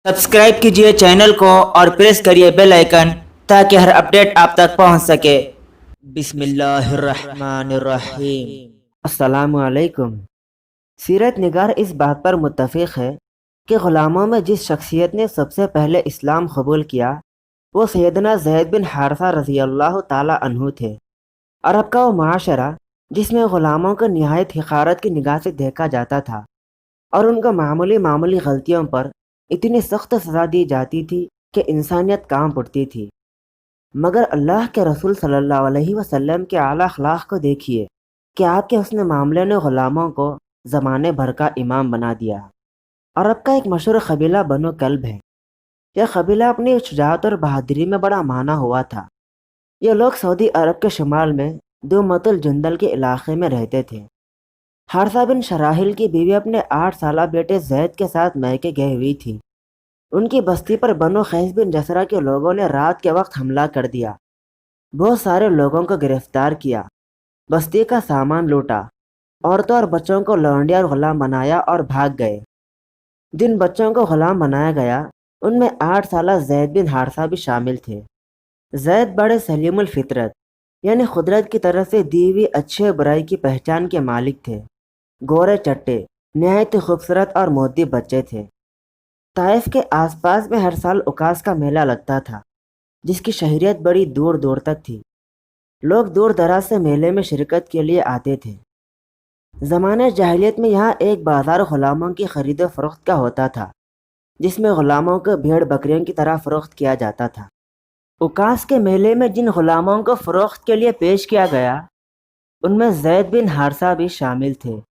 Subscribe कीजिए channel को और प्रेस करिए बेल आइकन ताकि हर अपडेट आप तक पहुंच सके। बिस्मिल्लाहिर्रहमानिर्रहीम। अस्सलामुअलैकुम। सीरत निगार इस बात पर मुत्तफ़िक़ है कि ग़ुलामों में जिस शख्सियत ने सबसे पहले इस्लाम कबूल किया वो सैयदना ज़ैद बिन हारिसा रज़ी अल्लाह ताला अन्हु थे। अरब का वो माशरा जिसमें ग़ुलामों को निहायत हिक़ारत की निगाह से देखा जाता था और उनको मामूली मामूली गलतियों पर इतनी सख्त सज़ा दी जाती थी कि इंसानियत कांप उठती थी। मगर अल्लाह के रसूल सल्लल्लाहु अलैहि वसल्लम के आला अखलाक को देखिए कि आपके उसने मामले ने ग़ुलामों को ज़माने भर का इमाम बना दिया। अरब का एक मशहूर कबीला बनो कल्ब है। यह कबीला अपनी शुजाअत और बहादुरी में बड़ा माना हुआ था। ये लोग सऊदी अरब के शुमाल में दुमतुल जंदल के इलाके में रहते थे। हारसा बिन शराहिल की बीवी अपने 8 साला बेटे जैद के साथ मैके गई हुई थी। उनकी बस्ती पर बनो खैस बिन जसरा के लोगों ने रात के वक्त हमला कर दिया। बहुत सारे लोगों को गिरफ्तार किया, बस्ती का सामान लूटा, औरतों और बच्चों को लौंडिया और गुलाम बनाया और भाग गए। जिन बच्चों को गुलाम बनाया गया उनमें 8 साला जैद बिन हारसा भी शामिल थे। जैद बड़े सलीमुल फितरत यानी खुदरत की तरफ से दी हुई अच्छे बुराई की पहचान के मालिक थे। गोरे चट्टे नहायत खूबसूरत और मोहद्दीब बच्चे थे। ताइफ के आसपास में हर साल उकास का मेला लगता था जिसकी शहरियत बड़ी दूर दूर तक थी। लोग दूर दराज से मेले में शिरकत के लिए आते थे। ज़माने जाहिलियत में यहाँ एक बाज़ार ग़ुलामों की खरीद फरोख्त का होता था जिसमें ग़ुलामों को भेड़ बकरियों की तरह फ़रोख्त किया जाता था। उकास के मेले में जिन ग़ुलामों को फ़रोख्त के लिए पेश किया गया उनमें ज़ैद बिन हारसा भी शामिल थे।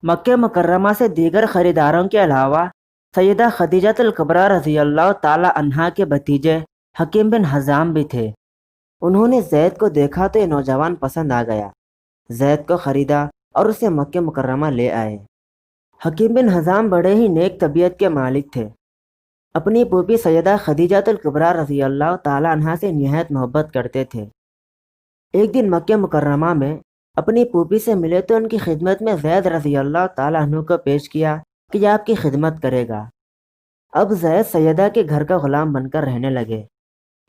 मक्के मुकर्रमा से दीगर ख़रीदारों के अलावा सैयदा खदीजतुल कुबरा रज़ी अल्लाह ताला अन्हा के भतीजे हकीम बिन हज़ाम भी थे। उन्होंने ज़ैद को देखा तो ये नौजवान पसंद आ गया। ज़ैद को ख़रीदा और उसे मक्के मुकर्रमा ले आए। हकीम बिन हज़ाम बड़े ही नेक तबीयत के मालिक थे। अपनी फूफी सैयदा खदीजतुल कुबरा रज़ी अल्लाह ताला अन्हा से निहायत मोहब्बत करते थे। एक दिन मक्के मुकर्रमा में अपनी फूफी से मिले तो उनकी खिदमत में ज़ैद रज़ी अल्लाह ताला अन्हु को पेश किया कि यह आपकी खिदमत करेगा। अब ज़ैद सैयदा के घर का ग़ुलाम बनकर रहने लगे।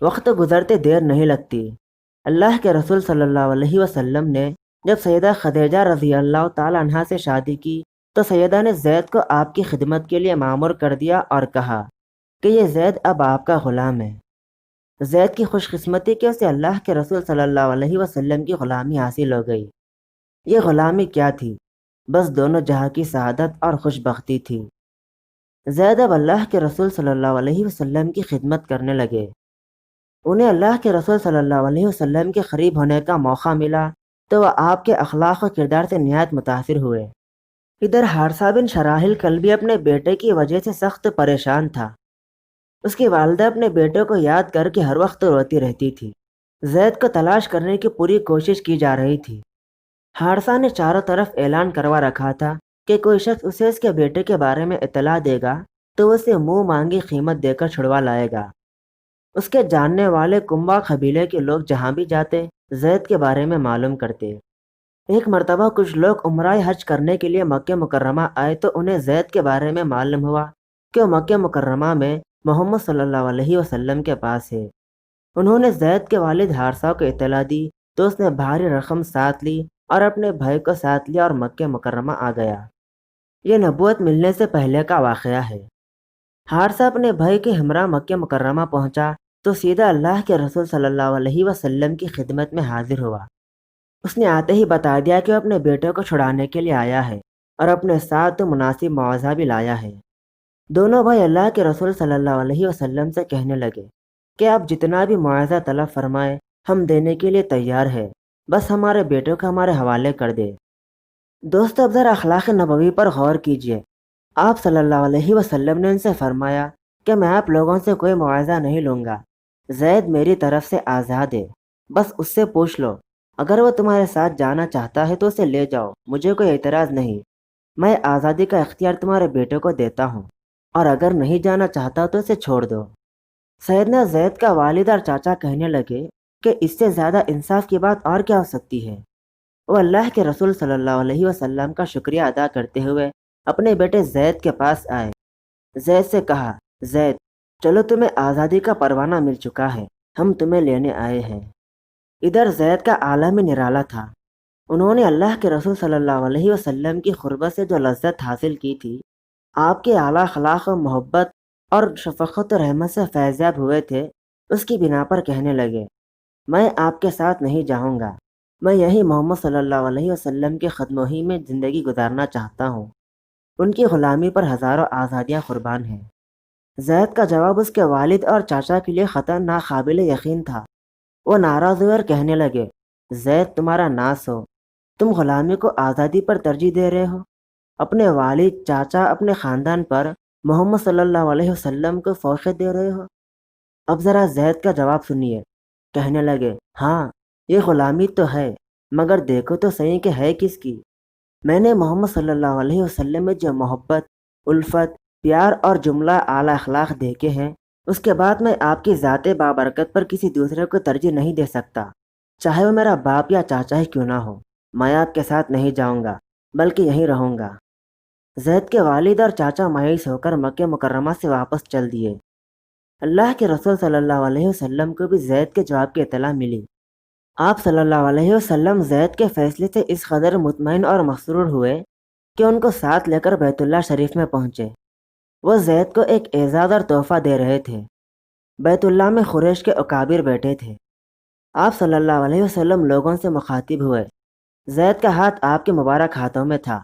वक्त गुजरते देर नहीं लगती। अल्लाह के रसूल सल्लल्लाहु अलैहि वसल्लम ने जब सैयदा खदीजा रज़ी अल्लाह ताला अन्हा से शादी की तो सैयदा ने ज़ैद को आपकी खिदमत के लिए मामूर कर दिया और कहा कि ये ज़ैद अब आपका ग़ुलाम है। ज़ैद की खुशकिस्मती कि उसे अल्लाह के रसूल सल्लल्लाहु अलैहि वसल्लम की ग़ुलामी हासिल हो गई। ये ग़ुलामी क्या थी, बस दोनों जहाँ की सआदत और खुशबख्ती थी। ज़ैद अब अल्लाह के रसूल सल्लल्लाहु अलैहि वसल्लम की खिदमत करने लगे। उन्हें अल्लाह के रसूल सल्लल्लाहु अलैहि वसल्लम के करीब होने का मौका मिला तो वह आपके अखलाक और किरदार से निहायत मुतासिर हुए। इधर हारसा बिन शराहिल कल्बी अपने बेटे की वजह से सख्त परेशान था। उसकी वालिदा अपने बेटे को याद करके हर वक्त रोती रहती थी। ज़ैद को तलाश करने की पूरी कोशिश की जा रही थी। हारसा ने चारों तरफ ऐलान करवा रखा था कि कोई शख्स उसे उसके बेटे के बारे में इत्तला देगा तो वो उसे मुंह मांगी कीमत देकर छुड़वा लाएगा। उसके जानने वाले कुंबा कबीले के लोग जहाँ भी जाते ज़ैद के बारे में मालूम करते। एक मर्तबा कुछ लोग उम्राए हज करने के लिए मक्के मुकर्रमा आए तो उन्हें ज़ैद के बारे में मालूम हुआ कि वो मक्के मुकर्रमा में मोहम्मद सल्लल्लाहु अलैहि वसल्लम के पास है। उन्होंने ज़ैद के वालिद हारसा को इत्तला दी तो उसने भारी रकम साथ ली और अपने भाई को साथ लिया और मक्के मुकर्रमा आ गया। ये नबूवत मिलने से पहले का वाक़या है। हारसा अपने भाई के हमरा मक्के मुकर्रमा पहुंचा तो सीधा अल्लाह के रसूल सल्लल्लाहु अलैहि वसल्लम की खिदमत में हाजिर हुआ। उसने आते ही बता दिया कि वह अपने बेटे को छुड़ाने के लिए आया है और अपने साथ तो मुनासिब मुआवजा भी लाया है। दोनों भाई अल्लाह के रसूल सल्लल्लाहु अलैहि वसल्लम से कहने लगे कि आप जितना भी मुआवजा तलब फरमाए हम देने के लिए तैयार है, बस हमारे बेटों को हमारे हवाले कर दे। दोस्तों, अब ज़रा अखलाक नबवी पर गौर कीजिए। आप सल्लल्लाहु अलैहि वसल्लम ने उनसे फरमाया कि मैं आप लोगों से कोई मुआवजा नहीं लूँगा। ज़ैद मेरी तरफ से आज़ाद है, बस उससे पूछ लो। अगर वो तुम्हारे साथ जाना चाहता है तो उसे ले जाओ, मुझे कोई एतराज़ नहीं। मैं आज़ादी का इख्तियार तुम्हारे बेटे को देता हूँ और अगर नहीं जाना चाहता तो उसे छोड़ दो। सैयदना ज़ैद का वालिद और चाचा कहने लगे कि इससे ज़्यादा इंसाफ की बात और क्या हो सकती है। वो अल्लाह के रसूल सल्लल्लाहु अलैहि वसल्लम का शुक्रिया अदा करते हुए अपने बेटे ज़ैद के पास आए। ज़ैद से कहा زید، چلو تمہیں آزادی کا پروانہ مل چکا ہے، ہم تمہیں لینے آئے ہیں۔ ادھر زید کا عالم نرالا تھا۔ انہوں نے اللہ کے رسول صلی اللہ علیہ وسلم کی قربت سے جو لذت حاصل کی تھی، آپ کے اعلیٰ اخلاق و محبت اور شفقت و رحمت سے فیضیاب ہوئے تھے، اس کی بنا پر کہنے لگے، میں آپ کے ساتھ نہیں جاؤں گا، میں یہی محمد صلی اللہ علیہ وسلم کے خدموہی میں زندگی گزارنا چاہتا ہوں۔ ان کی غلامی پر ہزاروں آزادیاں قربان ہیں۔ زید کا جواب اس کے والد اور چاچا کے لیے قطعاً ناقابل یقین تھا۔ وہ ناراض ہوئے اور کہنے لگے، زید، تمہارا ناس ہو، تم غلامی کو آزادی پر ترجیح دے رہے ہو، اپنے والد، چاچا، اپنے خاندان پر محمد صلی اللہ علیہ وسلم کو فوقیت دے رہے ہو۔ اب ذرا زید کا جواب سنیے۔ کہنے لگے، ہاں، یہ غلامی تو ہے، مگر دیکھو تو صحیح کہ ہے کس کی۔ میں نے محمد صلی اللہ علیہ وسلم میں جو محبت، الفت، پیار اور جملہ اعلیٰ اخلاق دیکھے ہیں، اس کے بعد میں آپ کی ذات بابرکت پر کسی دوسرے کو ترجیح نہیں دے سکتا، چاہے وہ میرا باپ یا چاچا ہی کیوں نہ ہو۔ میں آپ کے ساتھ نہیں جاؤں گا، بلکہ یہیں رہوں گا۔ زید کے والد اور چاچا مایوس ہو کر مکہ مکرمہ سے واپس چل دیے۔ اللہ کے رسول صلی اللہ علیہ وسلم کو بھی زید کے جواب کی اطلاع ملی۔ آپ صلی اللہ علیہ وسلم زید کے فیصلے سے اس قدر مطمئن اور مسرور ہوئے کہ ان کو ساتھ لے کر بیت اللہ شریف میں پہنچے۔ وہ زید کو ایک اعزاز اور تحفہ دے رہے تھے۔ بیت اللہ میں قریش کے اکابر بیٹھے تھے۔ آپ صلی اللہ علیہ وسلم لوگوں سے مخاطب ہوئے۔ زید کا ہاتھ آپ کے مبارک ہاتھوں میں تھا۔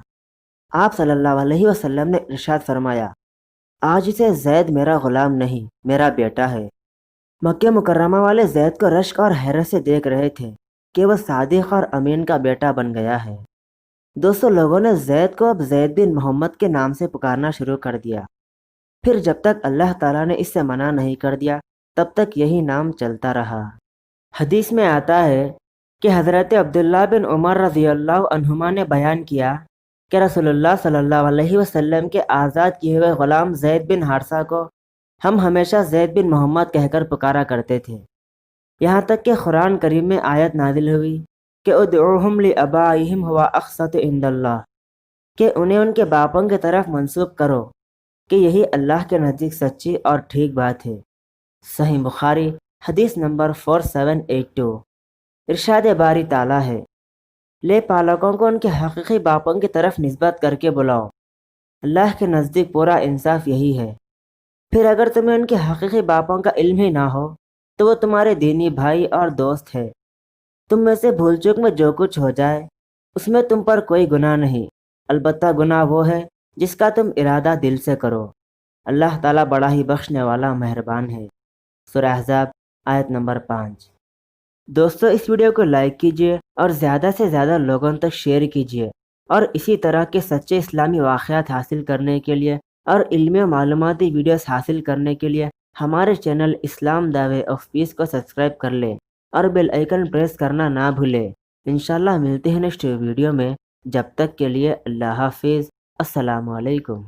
آپ صلی اللہ علیہ وسلم نے ارشاد فرمایا، آج سے زید میرا غلام نہیں، میرا بیٹا ہے۔ مکہ مکرمہ والے زید کو رشک اور حیرت سے دیکھ رہے تھے کہ وہ صادق اور امین کا بیٹا بن گیا ہے۔ دوستوں، لوگوں نے زید کو اب زید بن محمد کے نام سے پکارنا شروع کر دیا۔ پھر جب تک اللہ تعالیٰ نے اس سے منع نہیں کر دیا، تب تک یہی نام چلتا رہا۔ حدیث میں آتا ہے کہ حضرت عبداللہ بن عمر رضی اللہ عنہما نے بیان کیا کہ رسول اللہ صلی اللہ علیہ وسلم کے آزاد کیے ہوئے غلام زید بن حارثہ کو ہم ہمیشہ زید بن محمد کہہ کر پکارا کرتے تھے، یہاں تک کہ قرآن کریم میں آیت نازل ہوئی کہ ادعوہم لآبائہم ہوا اقسط عند اللہ، کہ انہیں ان کے باپوں کی طرف منسوب کرو کہ یہی اللہ کے نزدیک سچی اور ٹھیک بات ہے۔ صحیح بخاری حدیث نمبر 4782۔ ارشاد باری تعالیٰ ہے، لے پالکوں کو ان کے حقیقی باپوں کی طرف نسبت کر کے بلاؤ، اللہ کے نزدیک پورا انصاف یہی ہے۔ پھر اگر تمہیں ان کے حقیقی باپوں کا علم ہی نہ ہو تو وہ تمہارے دینی بھائی اور دوست ہے۔ تم میں سے بھول چوک میں جو کچھ ہو جائے اس میں تم پر کوئی گناہ نہیں، البتہ گناہ وہ ہے جس کا تم ارادہ دل سے کرو۔ اللہ تعالیٰ بڑا ہی بخشنے والا مہربان ہے۔ سورہ احزاب آیت نمبر 5۔ دوستو، اس ویڈیو کو لائک کیجیے اور زیادہ سے زیادہ لوگوں تک شیئر کیجیے، اور اسی طرح کے سچے اسلامی واقعات حاصل کرنے کے لیے اور علمی و معلوماتی ویڈیوز حاصل کرنے کے لیے ہمارے channel Islam the way of peace کو سبسکرائب کر لیں اور بیل آئیکن پریس کرنا نہ بھولیں۔ انشاءاللہ ملتے ہیں نیکسٹ ویڈیو میں، جب تک کے لیے اللہ حافظ، السلام علیکم۔